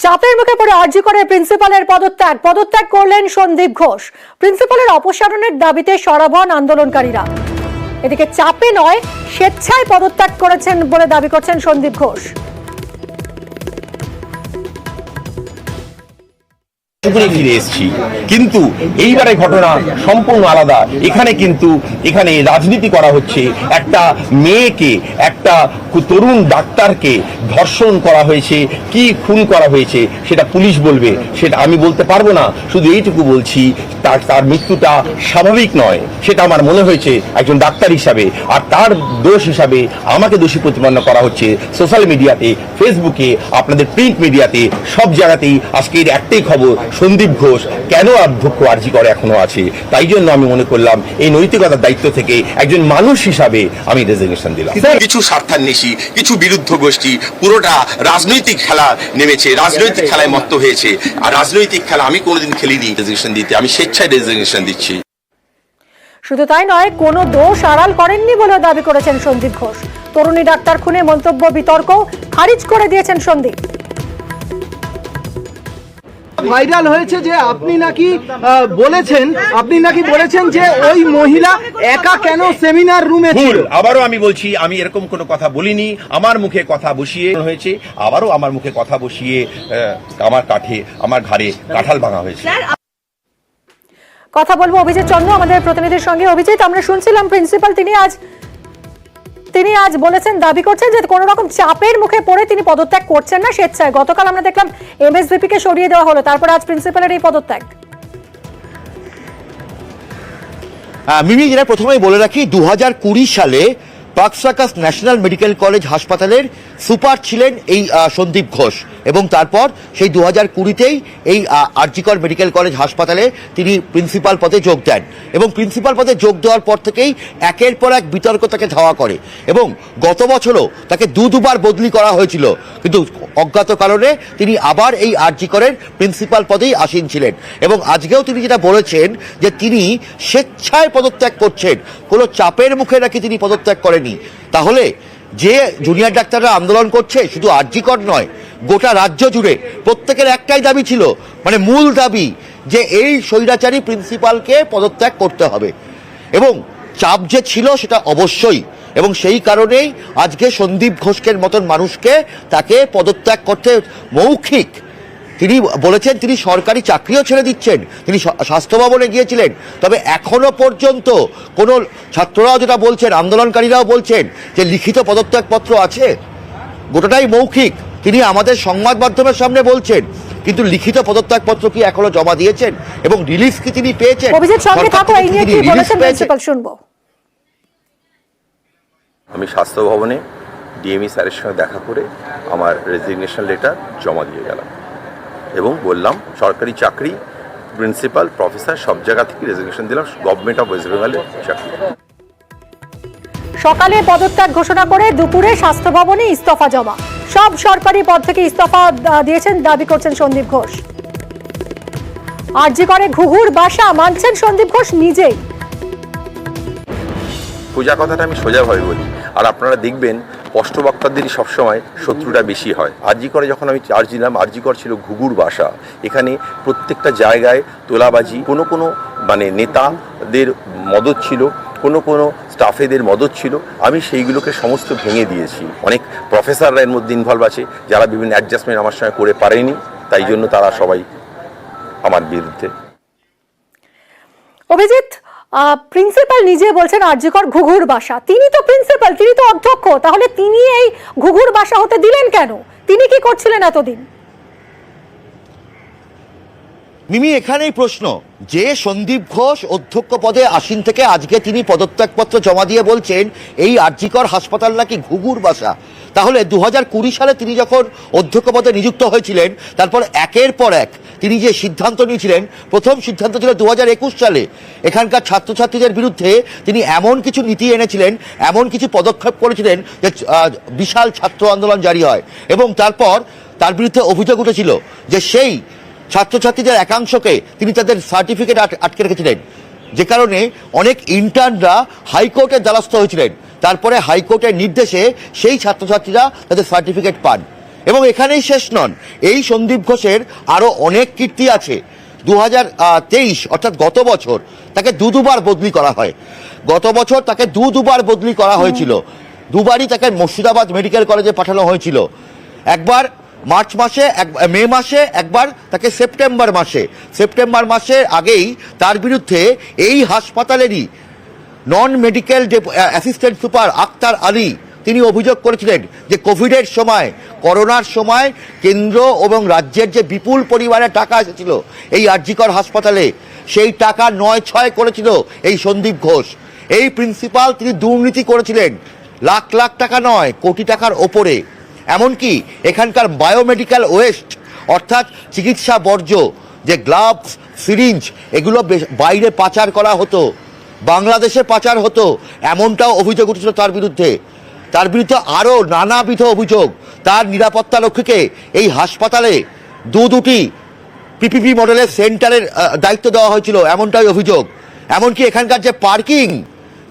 চাপের মুখে পড়ে আরজি করে প্রিন্সিপালের পদত্যাগ করলেন সন্দীপ ঘোষ। প্রিন্সিপালের অপসারণের দাবিতে সরব হন আন্দোলনকারীরা। এদিকে চাপে নয়, স্বেচ্ছায় পদত্যাগ করেছেন বলে দাবি করছেন সন্দীপ ঘোষ। ফিরে এসেছি, কিন্তু এইবারের ঘটনা সম্পূর্ণ আলাদা। এখানে রাজনীতি করা হচ্ছে। একটা মেয়েকে, একটা তরুণ ডাক্তারকে ধর্ষণ করা হয়েছে, কি খুন করা হয়েছে সেটা পুলিশ বলবে, সেটা আমি বলতে পারবো না। শুধু এইটুকু বলছি, তার মৃত্যুটা স্বাভাবিক নয়, সেটা আমার মনে হয়েছে একজন ডাক্তার হিসাবে। আর তার দোষ হিসাবে আমাকে দোষী প্রতিপন্ন করা হচ্ছে সোশ্যাল মিডিয়াতে, ফেসবুকে, আপনাদের প্রিন্ট মিডিয়াতে, সব জায়গাতেই। আজকের একটাই খবর, সন্দীপ ঘোষ কেন অধ্যক্ষ আরজি করে এখনো আছে। তাই জন্য আমি মনে করলাম এই নৈতিকতার দায়িত্ব থেকে একজন মানুষ হিসাবে আমি রেজিগনেশন দিলাম। কিছু স্বার্থান্বেষী, কিছু বিরুদ্ধ গোষ্ঠী পুরোটা রাজনৈতিক খেলা নেমেছে, রাজনৈতিক খেলায় মত্ত হয়েছে। আর রাজনৈতিক খেলা আমি কোনোদিন খেলিনি রেজিগনেশন দিতে, আমি স্বেচ্ছায় রেজিগনেশন দিচ্ছি। শুধু তাই নয়, কোনো দোষ আড়াল করেননি বলে দাবি করেছেন সন্দীপ ঘোষ। তরুণী ডাক্তার খুনে মন্তব্য বিতর্ক খারিজ করে দিয়েছেন সন্দীপ। ভাইরাল হয়েছে যে আপনি নাকি বলেছেন যে ওই মহিলা একা কেন সেমিনার রুমে ছিল। আবারও আমি বলছি, আমি এরকম কোনো কথা বলিনি। আমার মুখে কথা বসিয়ে হয়েছে, আবারও আমার মুখে কথা বসিয়ে আমার ঘাড়ে কাঁঠাল ভাঙা হয়েছে। কথা বলবো অভিজিৎ চন্দ্র আমাদের প্রতিনিধির সঙ্গে। অভিজিৎ, আমরা শুনছিলাম প্রিন্সিপাল তিনি আজ বলেছেন, দাবি করছেন যে কোনো রকম চাপের মুখে পড়ে তিনি পদত্যাগ করছেন না, স্বেচ্ছায়। গতকাল আমরা দেখলাম এমএসভিপি কে সরিয়ে দেওয়া হলো, তারপর আজ প্রিন্সিপালের এই পদত্যাগ। মিমি, যেটা প্রথমেই বলে রাখি, 2020 সালে পাকসাকাস ন্যাশনাল মেডিকেল কলেজ হাসপাতালের সুপার ছিলেন এই সন্দীপ ঘোষ, এবং তারপর সেই 2020তেই এই আরজিকর মেডিকেল কলেজ হাসপাতালে তিনি প্রিন্সিপাল পদে যোগ দেন। এবং প্রিন্সিপাল পদে যোগ দেওয়ার পর থেকেই একের পর এক বিতর্ক তাকে ধাওয়া করে, এবং গত বছরও তাকে দুবার বদলি করা হয়েছিল, কিন্তু অজ্ঞাত কারণে তিনি আবার এই আরজিকরের প্রিন্সিপাল পদেই আসীন ছিলেন। এবং আজকেও তিনি যেটা বলেছেন যে তিনি স্বেচ্ছায় পদত্যাগ করছেন, কোনো চাপের মুখে নাকি তিনি পদত্যাগ করেনি। তাহলে যে জুনিয়র ডাক্তাররা আন্দোলন করছে, শুধু আরজিকর নয়, গোটা রাজ্য জুড়ে প্রত্যেকের একটাই দাবি ছিল, মানে মূল দাবি, যে এই স্বৈরাচারী প্রিন্সিপালকে পদত্যাগ করতে হবে। এবং চাপ যে ছিল সেটা অবশ্যই, এবং সেই কারণেই আজকে সন্দীপ ঘোষের মতন মানুষকে তাকে পদত্যাগ করতে মৌখিক তিনি বলেছেন তিনি সরকারি চাকরিও ছেড়ে দিচ্ছেন। তিনি স্বাস্থ্য ভবনে গিয়েছিলেন, তবে এখনো পর্যন্ত কোনো ছাত্ররাও যেটা বলছেন, আন্দোলনকারীরাও বলছেন যে লিখিত পদত্যাগপত্র আছে, গোটাটাই মৌখিক। তিনি আমাদের সংবাদ মাধ্যমের সামনে বলছেন, কিন্তু লিখিত পদত্যাগপত্র কি এখনো জমা দিয়েছেন এবং রিলিজ কি তিনি পেয়েছেন? আমি স্বাস্থ্য ভবনে ডিএমই স্যারের সঙ্গে দেখা করে আমার রেজিগনেশন লেটার জমা দিয়ে গেলাম এবং বললাম সরকারি চাকরি, প্রিন্সিপাল, প্রফেসর সব জায়গা থেকে রেজিগনেশন দিলাম, গভর্নমেন্ট অফ ওয়েস্ট বেঙ্গলের চাকরি। সকালে পদত্যাগ ঘোষণা করে দুপুরে স্বাস্থ্য ভবনে ইস্তফা জমা। সব সরকারি পদ থেকে ইস্তফা দিয়েছেন দাবি করছেন সন্দীপ ঘোষ। আরজি করে ঘুঘুর বাসা মানছেন সন্দীপ ঘোষ নিজেই। পূজা কথাটা আমি সোজাভাবে বলি, আর আপনারা দেখবেন স্পষ্টবক্তাদেরই সবসময় শত্রুটা বেশি হয়। আরজিকরে যখন আমি চার্জ দিলাম, আরজিকর ছিল ঘুঘুর বাসা। এখানে প্রত্যেকটা জায়গায় তোলাবাজি, কোনো নেতাদের মদত ছিল, কোনো স্টাফেদের মদত ছিল। আমি সেইগুলোকে সমস্ত ভেঙে দিয়েছি। অনেক প্রফেসররা এর মধ্যে ইনভলভ আছে, যারা বিভিন্ন অ্যাডজাস্টমেন্ট আমার সঙ্গে করে পারেনি, তাই জন্য তারা সবাই আমার বিরুদ্ধে। অভিজিৎ, প্রিন্সিপাল নিজে বলছেন আরজিকর ঘুঘুর বাসা। তিনি তো প্রিন্সিপাল, তিনি তো অধ্যক্ষ, তাহলে তিনি এই ঘুঘুর বাসা হতে দিলেন কেন? তিনি কি করছিলেন এতদিন? মিমি, এখানেই প্রশ্ন, যে সন্দীপ ঘোষ অধ্যক্ষ পদে আসীন থেকে আজকে তিনি পদত্যাগপত্র জমা দিয়ে বলছেন এই আরজিকর হাসপাতাল নাকি ঘুঘুর বাসা, তাহলে 2020 সালে তিনি যখন অধ্যক্ষ পদে নিযুক্ত হয়েছিলেন, তারপর একের পর এক তিনি যে সিদ্ধান্ত নিয়েছিলেন, প্রথম সিদ্ধান্ত ছিল 2021 সালে এখানকার ছাত্রছাত্রীদের বিরুদ্ধে তিনি এমন কিছু নীতি এনেছিলেন, এমন কিছু পদক্ষেপ করেছিলেন যে বিশাল ছাত্র আন্দোলন জারি হয়, এবং তারপর তার বিরুদ্ধে অভিযোগ উঠেছিল যে সেই ছাত্রছাত্রীদের একাংশকে তিনি তাদের সার্টিফিকেট আটকে রেখেছিলেন, যে কারণে অনেক ইন্টার্নরা হাইকোর্টের দ্বারস্থ হয়েছিলেন। তারপরে হাইকোর্টের নির্দেশে সেই ছাত্রছাত্রীরা তাদের সার্টিফিকেট পান। এবং এখানেই শেষ নন, এই সন্দীপ ঘোষের আরো অনেক কীর্তি আছে। 2023 অর্থাৎ গত বছর তাকে দুবার বদলি করা হয়। গত বছর তাকে দুবার বদলি করা হয়েছিল। দুবারই তাকে মুর্শিদাবাদ মেডিকেল কলেজে পাঠানো হয়েছিল। একবার মার্চ মাসে, মে মাসে, একবার তাকে সেপ্টেম্বর মাসের আগেই তার বিরুদ্ধে এই হাসপাতালেরই non medical assistant super Akhtar Ali তিনি অভিযোগ করেছিলেন যে কোভিডের সময়, করোনার সময় কেন্দ্র এবং রাজ্যের যে বিপুল পরিমাণে টাকা এসেছিল এই আরজিকর হাসপাতালে, সেই টাকা 9-6 করেছিল এই সন্দীপ ঘোষ। এই প্রিন্সিপাল তিনি দুর্নীতি করেছিলেন, লাখ লাখ টাকা নয়, কোটি টাকার ওপরে। এমনকি এখানকার বায়োমেডিক্যাল ওয়েস্ট অর্থাৎ চিকিৎসা বর্জ্য, যে গ্লাভস, সিরিঞ্জ, এগুলো বাইরে পাচার করা হতো, বাংলাদেশে পাচার হতো, এমনটাও অভিযোগ উঠেছিল তার বিরুদ্ধে। তার বিরুদ্ধে আরও নানাবিধ অভিযোগ। তার নিরাপত্তা রক্ষীকে এই হাসপাতালে দুটি পিপিপি মডেলের সেন্টারের দায়িত্ব দেওয়া হয়েছিল, এমনটাই অভিযোগ। এমনকি এখানকার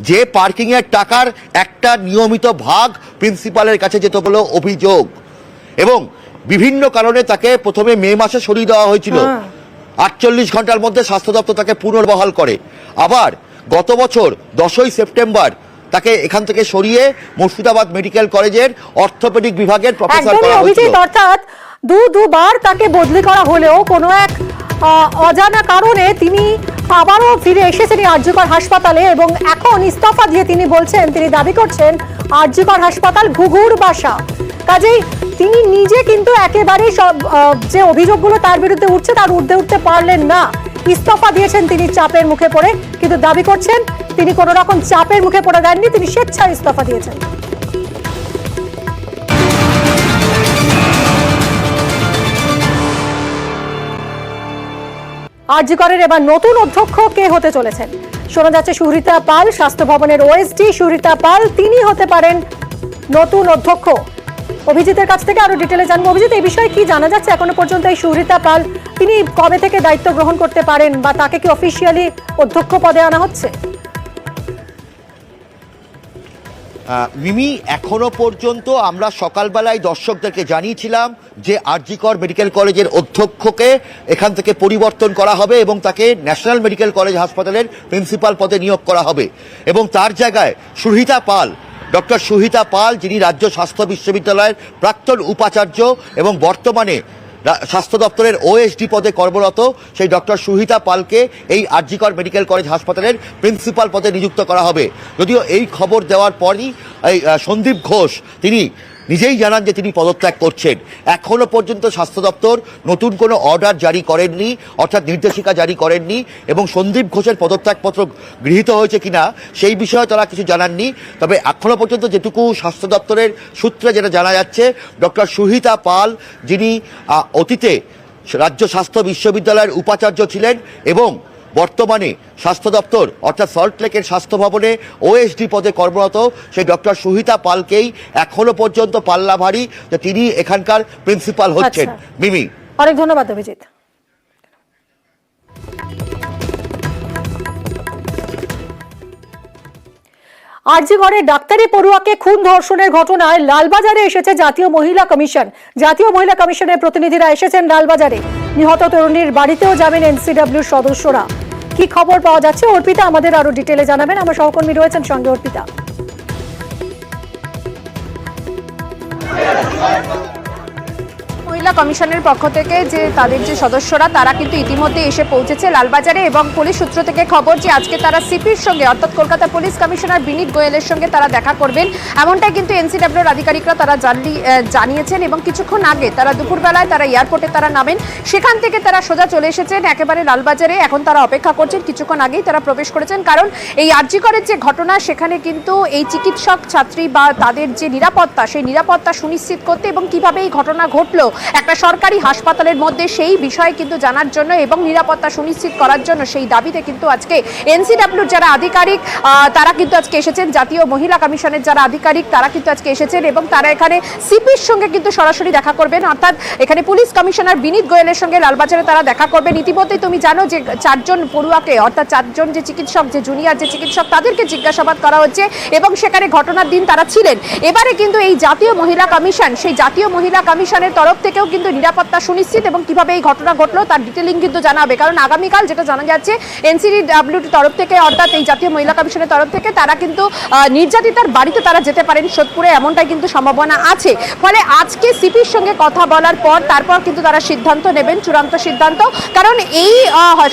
যে পার্কিংয়ের টাকার একটা নিয়মিত ভাগ প্রিন্সিপালের কাছে যেত বলে অভিযোগ। এবং বিভিন্ন কারণে তাকে প্রথমে মে মাসে সরিয়ে দেওয়া হয়েছিল। 48 ঘন্টার মধ্যে স্বাস্থ্য দপ্তর তাকে পুনর্বহাল করে। আবার গত বছর 10ই সেপ্টেম্বর তাকে এখান থেকে সরিয়ে মুর্শিদাবাদ মেডিকেল কলেজের অর্থোপেডিক বিভাগের প্রফেসর করা হয়েছিল। অর্থাৎ দুবার তাকে বদলি করা হলেও কোনো এক অজানা কারণে তিনি আবারও ফিরে এসেছেন আরজিকর হাসপাতালে এবং এখন ইস্তফা দিয়ে তিনি বলছেন, তিনি দাবি করছেন আরজিকর হাসপাতাল ঘুঘুর বাসা। কাজেই তিনি নিজে কিন্তু একেবারে সব যে অভিযোগগুলো তার বিরুদ্ধে উঠছে তার ঊর্ধ্বে উঠতে পারলেন না। ইস্তফা দিয়েছেন তিনি চাপের মুখে পড়ে, কিন্তু দাবি করছেন তিনি কোনো রকম চাপের মুখে পড়ে দেননি, তিনি স্বেচ্ছায় ইস্তফা দিয়েছেন। আরজিকরের এবার নতুন অধ্যক্ষ কে হতে চলেছেন শোনা যাচ্ছে সুহৃতা পাল, স্বাস্থ্য ভবনের ওএসডি সুহৃতা পাল, তিনি হতে পারেন নতুন অধ্যক্ষ। অভিজিতের কাছ থেকে আরো ডিটেলে জানবো। অভিজিৎ, এই বিষয়ে কি জানা যাচ্ছে এখনো পর্যন্ত? এই সুহৃতা পাল তিনি কবে থেকে দায়িত্ব গ্রহণ করতে পারেন বা তাকে কি অফিসিয়ালি অধ্যক্ষ পদে আনা হচ্ছে? মিমি, এখনো পর্যন্ত আমরা সকালবেলায় দর্শকদেরকে জানিয়েছিলাম যে আরজিকর মেডিকেল কলেজের অধ্যক্ষকে এখান থেকে পরিবর্তন করা হবে এবং তাকে ন্যাশনাল মেডিকেল কলেজ হাসপাতালের প্রিন্সিপাল পদে নিয়োগ করা হবে এবং তার জায়গায় সুহৃতা পাল, ডক্টর সুহৃতা পাল, যিনি রাজ্য স্বাস্থ্য বিশ্ববিদ্যালয়ের প্রাক্তন উপাচার্য এবং বর্তমানে স্বাস্থ্য দপ্তরের ওএসডি পদে কর্মরত, সেই ডক্টর সুহৃতা পালকে এই আরজিকর মেডিকেল কলেজ হাসপাতালের প্রিন্সিপাল পদে নিযুক্ত করা হবে। যদিও এই খবর দেওয়ার পরই এই সন্দীপ ঘোষ তিনি নিজেই জানান যে তিনি পদত্যাগ করছেন। এখনো পর্যন্ত স্বাস্থ্য দপ্তর নতুন কোনো অর্ডার জারি করেননি, অর্থাৎ নির্দেশিকা জারি করেননি এবং সন্দীপ ঘোষের পদত্যাগপত্র গৃহীত হয়েছে কিনা সেই বিষয়ে তারা কিছু জানাননি। তবে এখনো পর্যন্ত যেটুকু স্বাস্থ্য দপ্তরের সূত্রে যেটা জানা যাচ্ছে, ডক্টর সুহৃতা পাল, যিনি অতীতে রাজ্য স্বাস্থ্য বিশ্ববিদ্যালয়ের উপাচার্য ছিলেন এবং বর্তমানে স্বাস্থ্য দপ্তর অর্থাৎ সল্টলেকের স্বাস্থ্য ভবনে ওএসডি পদে কর্মরত, সেই ডক্টর সুহৃতা পালকেই এখনো পর্যন্ত পাল্লা ভারী যে তিনি এখানকার প্রিন্সিপাল হচ্ছেন। মিমি, অনেক ধন্যবাদ অভিজিৎ। আরজিকরে ডাক্তারি পড়ুয়াকে খুন ধর্ষণের ঘটনায় লালবাজারে এসেছে জাতীয় মহিলা কমিশন। জাতীয় মহিলা কমিশনের প্রতিনিধিরা এসেছেন লালবাজারে। নিহত তরুণীর বাড়িতেও যাবেন এনসিডব্লিউর সদস্যরা। কি খবর পাওয়া যাচ্ছে অর্পিতা আমাদের আরো ডিটেলে জানাবেন। আমার সহকর্মী রয়েছেন সঙ্গে। অর্পিতা, মহিলা কমিশনের পক্ষ থেকে যে তাদের যে সদস্যরা তারা কিন্তু ইতিমধ্যে এসে পৌঁছেছে লালবাজারে এবং পুলিশ সূত্র থেকে খবর যে আজকে তারা সিপির সঙ্গে অর্থাৎ কলকাতা পুলিশ কমিশনার বিনীত গোয়েলের সঙ্গে তারা দেখা করবেন, এমনটাই কিন্তু এনসিডব্লিউর আধিকারিকরা তারা জানিয়েছেন। এবং কিছুক্ষণ আগে তারা দুপুরবেলায় তারা এয়ারপোর্টে তারা নামেন, সেখান থেকে তারা সোজা চলে এসেছেন একেবারে লালবাজারে। এখন তারা অপেক্ষা করছেন, কিছুক্ষণ আগেই তারা প্রবেশ করেছেন, কারণ এই আরজিকরের যে ঘটনা সেখানে কিন্তু এই চিকিৎসক ছাত্রী বা তাদের যে নিরাপত্তা সেই নিরাপত্তা সুনিশ্চিত করতে এবং কিভাবে এই ঘটনা ঘটলো একটা সরকারি হাসপাতালের মধ্যে সেই বিষয়ে কিন্তু জানার জন্য এবং নিরাপত্তা সুনিশ্চিত করার জন্য সেই দাবিতে কিন্তু আজকে এনসিডব্লিউর যারা আধিকারিক তারা কিন্তু আজকে এসেছেন, জাতীয় মহিলা কমিশনের যারা আধিকারিক তারা কিন্তু আজকে এসেছেন এবং তারা এখানে সিপির সঙ্গে কিন্তু সরাসরি দেখা করবেন, অর্থাৎ এখানে পুলিশ কমিশনার বিনীত গোয়েলের সঙ্গে লালবাজারে তারা দেখা করবেন। ইতিমধ্যেই তুমি জানো যে 4 জন পড়ুয়াকে অর্থাৎ 4 জন যে চিকিৎসক, যে জুনিয়র যে চিকিৎসক তাদেরকে জিজ্ঞাসাবাদ করা হচ্ছে এবং সেখানে ঘটনার দিন তারা ছিলেন। এবারে কিন্তু এই জাতীয় মহিলা কমিশন, সেই জাতীয় মহিলা কমিশনের তরফ থেকেও কিন্তু নিরাপত্তা সুনিশ্চিত এবং কিভাবে এই ঘটনা ঘটলো তার ডিটেলিং কিন্তু জানাবে, কারণ আগামীকাল যেটা জানা যাচ্ছে এনসিডব্লিউর তরফ থেকে অর্থাৎ এই জাতীয় মহিলা কমিশনের তরফ থেকে তারা কিন্তু নির্যাতিতার বাড়িতে তারা যেতে পারেন সোদপুরে, এমনটাই কিন্তু সম্ভাবনা আছে। ফলে আজকে সিপির সঙ্গে কথা বলার পর তারপর কিন্তু তারা সিদ্ধান্ত নেবেন, চূড়ান্ত সিদ্ধান্ত, কারণ এই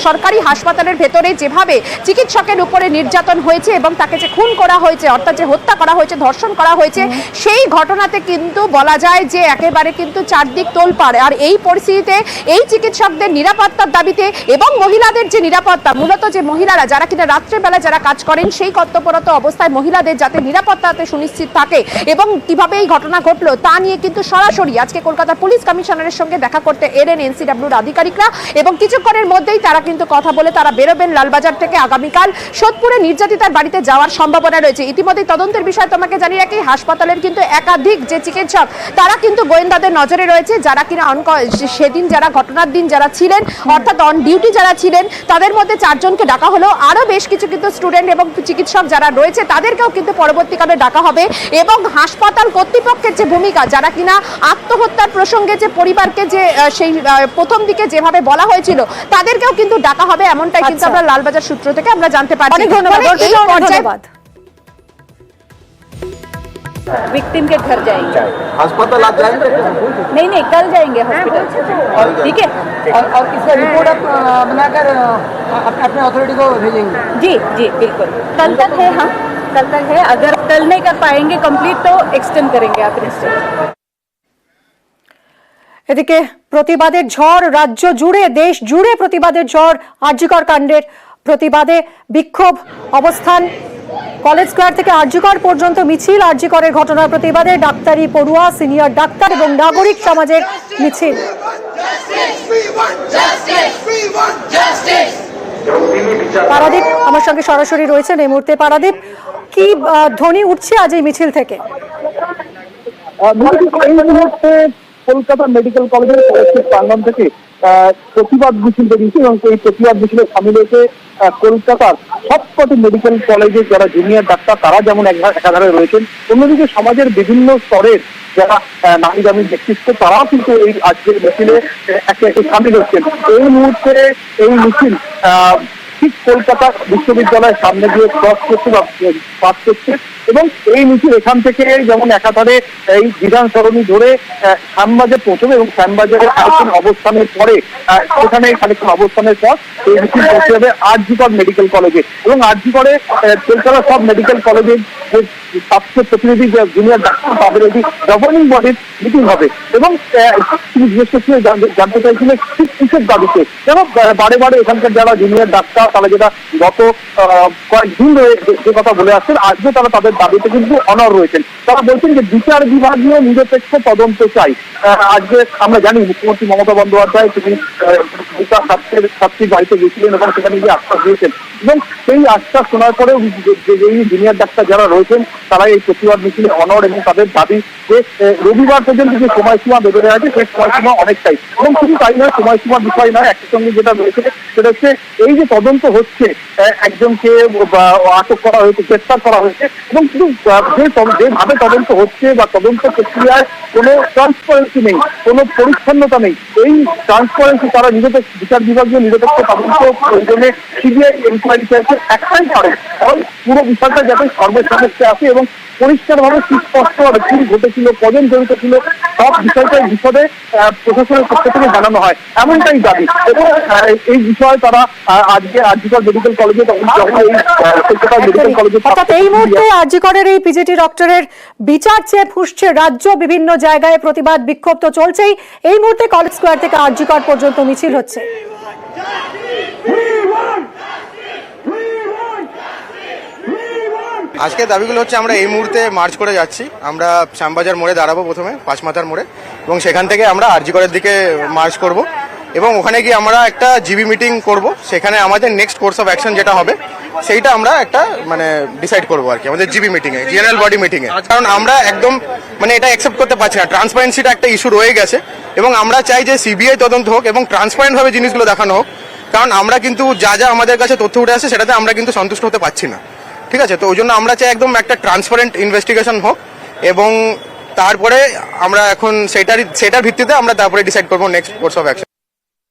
সরকারি হাসপাতালের ভেতরে যেভাবে চিকিৎসকের উপরে নির্যাতন হয়েছে এবং তাকে যে খুন করা হয়েছে অর্থাৎ যে হত্যা করা হয়েছে, ধর্ষণ করা হয়েছে, সেই ঘটনাতে কিন্তু বলা যায় যে একেবারে কিন্তু চারদিক তোলপাড়। আর এই পরিস্থিতিতে এই চিকিৎসকদের নিরাপত্তার দাবিতে এবং মহিলাদের যে নিরাপত্তা, মূলত যে মহিলারা যারা কিনা রাত্রেবেলা যারা কাজ করেন সেই কর্তব্যরত অবস্থায় মহিলাদের যাতে নিরাপত্তাতে সুনিশ্চিত থাকে এবং কিভাবে এই ঘটনা ঘটলো তা নিয়ে কিন্তু সরাসরি আজকে কলকাতা পুলিশ কমিশনারের সঙ্গে দেখা করতে এলেন এনসিডব্লিউর আধিকারিকরা এবং কিছুক্ষণের মধ্যেই তারা কিন্তু কথা বলে তারা বেরোবেন লালবাজার থেকে। আগামীকাল সোদপুরে নির্যাতিতার বাড়িতে যাওয়ার সম্ভাবনা রয়েছে। ইতিমধ্যে তদন্তের বিষয় তোমাকে জানিয়ে রাখি, হাসপাতালের কিন্তু একাধিক যে চিকিৎসক তারা কিন্তু গোয়েন্দাদের নজরে রয়েছে, যারা কিনা সেদিন যারা ঘটনার দিন যারা ছিলেন অর্থাৎ অন ডিউটি যারা ছিলেন তাদের মধ্যে 4 জনকে ডাকা হলো, আরো বেশ কিছু কিন্তু স্টুডেন্ট এবং চিকিৎসক যারা রয়েছে তাদেরকেও কিন্তু পরবর্তীকালে ডাকা হবে এবং হাসপাতাল কর্তৃপক্ষের যে ভূমিকা, যারা কিনা আত্মহত্যার প্রসঙ্গে যে পরিবারকে যে সেই প্রথম দিকে যেভাবে বলা হয়েছিল তাদেরকেও কিন্তু ডাকা হবে, এমনটাই কিন্তু আমরা লালবাজার সূত্র থেকে আমরা জানতে পারছি। অনেক ধন্যবাদ, এই পর্যায়ে ধন্যবাদ। विक्टिम के घर जाएंगे। अस्पताल आप जाएंगे? नहीं नहीं, कल जाएंगे हॉस्पिटल, ठीक है। और इसका रिपोर्ट आप बनाकर अपने अथॉरिटी को भेजेंगे? जी जी बिल्कुल, कल तक है। हाँ कल तक है, अगर कल नहीं कर पाएंगे कंप्लीट तो एक्सटेंड करेंगे आप इंस्टेंट। এদিকে প্রতিবাদের ঝড় রাজ্য জুড়ে, দেশ জুড়ে প্রতিবাদের ঝড়। আরজিকর কাণ্ডের প্রতিবাদে বিক্ষোভ, অবস্থান কলেজ স্কয়ার থেকে আরজিকর পর্যন্ত মিছিল। আরজিকরের ঘটনার প্রতিবাদে ডাক্তারি পড়ুয়া, সিনিয়র ডাক্তার এবং নাগরিক সমাজের মিছিল। পারাদীপ আমার সঙ্গে সরাসরি রয়েছেন এই মুহূর্তে। পারাদীপ, কি ধ্বনি উঠছে আজ এই মিছিল থেকে? কলকাতা মেডিকেল কলেজের প্রাঙ্গণ থেকে প্রতিবাদ মিছিল বেরিয়েছে এবং এই প্রতিবাদ মিছিলে সামিল হয়েছে কলকাতার সবকটি মেডিকেল কলেজের যারা জুনিয়র ডাক্তার তারা যেমন একাধারে রয়েছেন, অন্যদিকে সমাজের বিভিন্ন স্তরের যারা নামী দামি ব্যক্তিত্ব তারাও কিন্তু এই আজকের মিছিলে একে একে সামিল হচ্ছেন। এই মুহূর্তে এই মিছিল ঠিক কলকাতা বিশ্ববিদ্যালয়ের সামনে দিয়ে ক্রস করছে বা পাস করছে এবং এই মিছিল এখান থেকে যেমন একাধারে এই বিধান সরণি ধরে শ্যামবাজার পৌঁছবে এবং শ্যামবাজারের খানিকক্ষণ অবস্থানের পরে সেখানে খানিকক্ষণ অবস্থানের পর এই মিছিল পৌঁছে যাবে আরজিকর মেডিকেল কলেজে এবং আরজিকরে কলকাতা সব মেডিকেল কলেজের যে স্বাস্থ্য প্রতিনিধি জুনিয়র ডাক্তার তাদের একটি গভর্নিং বডির মিটিং হবে এবং তিনি বিশেষ করে জানতে চাইছিলেন ঠিক কিসের দাবিতে, যেন বারে বারে এখানকার যারা জুনিয়র ডাক্তার তারা যেটা গত কয়েকদিন ধরে যে কথা বলে আসছেন আজকে তারা তাদের দাবিতে কিন্তু অনড় রয়েছেন। তারা বলছেন যে বিচার বিভাগীয় নিরপেক্ষ তদন্ত চাই। আজকে আমরা জানি মুখ্যমন্ত্রী মমতা বন্দ্যোপাধ্যায় তিনি ছাত্রীর বাড়িতে গেছিলেন এবং সেখানে গিয়ে আশ্বাস দিয়েছেন এবং সেই আশ্বাস শোনার পরেও এই জুনিয়র ডাক্তার যারা রয়েছেন তারা এই প্রতিবাদ মিছিলে অনড় এবং তাদের দাবি যে রবিবার পর্যন্ত যে সময়সীমা বেঁধে দেওয়া আছে সেই সময়সীমা অনেকটাই এবং শুধু তাই নয়, সময়সীমার বিষয় নয়, একই সঙ্গে যেটা রয়েছে সেটা হচ্ছে এই যে তদন্ত হচ্ছে, একজনকে আটক করা হয়েছে, গ্রেফতার করা হয়েছে এবং শুধু যেভাবে তদন্ত হচ্ছে বা তদন্ত প্রক্রিয়ায় কোনো ট্রান্সপারেন্সি নেই, কোনো পরিচ্ছন্নতা নেই। এই ট্রান্সপারেন্সি তারা বিচার বিভাগীয় নিরপেক্ষ তদন্ত প্রয়োজনে সিবিআই এনকোয়ারি চাইছে একটাই কারণ, কারণ পুরো বিষয়টা যাতে সর্বসমক্ষে আসে এবং পরিষ্কারভাবে সুস্পষ্টভাবে কি ঘটেছিল, কজন জড়িত ছিল সব বিষয়টাই বিশদে প্রশাসনের পক্ষ থেকে জানানো হয়, এমনটাই দাবি। এবং এই বিষয়ে তারা আজকে আরজিকর মেডিকেল কলেজে মেডিকেল কলেজে অর্থাৎ এই মুহূর্তে আরজিকরের এই পিজিটি ডক্টরের বিচার চেয়ে ফুসছে রাজ্য, বিভিন্ন জায়গায় প্রতিবাদ বিক্ষোভ তো চলছেই। এই মুহূর্তে কলেজ স্কয়ার থেকে আরজিকর পর্যন্ত মিছিল হচ্ছে। আজকে দাবিগুলো হচ্ছে আমরা এই মুহূর্তে মার্চ করে যাচ্ছি। আমরা শ্যামবাজার মোড়ে দাঁড়াবো, প্রথমে পাঁচমাথার মোড়ে, এবং সেখান থেকে আমরা আরজি করের দিকে মার্চ করব এবং ওখানে গিয়ে আমরা একটা জিবি মিটিং করব। সেখানে আমাদের নেক্সট কোর্স অফ অ্যাকশন যেটা হবে সেইটা আমরা একটা মানে ডিসাইড করবো আর কি আমাদের জিবি মিটিংয়ে, জেনারেল বডি মিটিংয়ে। কারণ আমরা একদম মানে এটা অ্যাকসেপ্ট করতে পারছি না, ট্রান্সপারেন্সিটা একটা ইস্যু রয়ে গেছে এবং আমরা চাই যে সিবিআই তদন্ত হোক এবং ট্রান্সপারেন্টভাবে জিনিসগুলো দেখানো হোক। কারণ আমরা কিন্তু যা যা আমাদের কাছে তথ্য উঠে আসে সেটাতে আমরা কিন্তু সন্তুষ্ট হতে পারছি না, ঠিক আছে? তো ওই জন্য আমরা চাই একদম একটা ট্রান্সপারেন্ট ইনভেস্টিগেশন হোক এবং তারপরে আমরা এখন সেটার ভিত্তিতে আমরা তারপরে ডিসাইড করবো নেক্সট কোর্স অফ অ্যাকশন।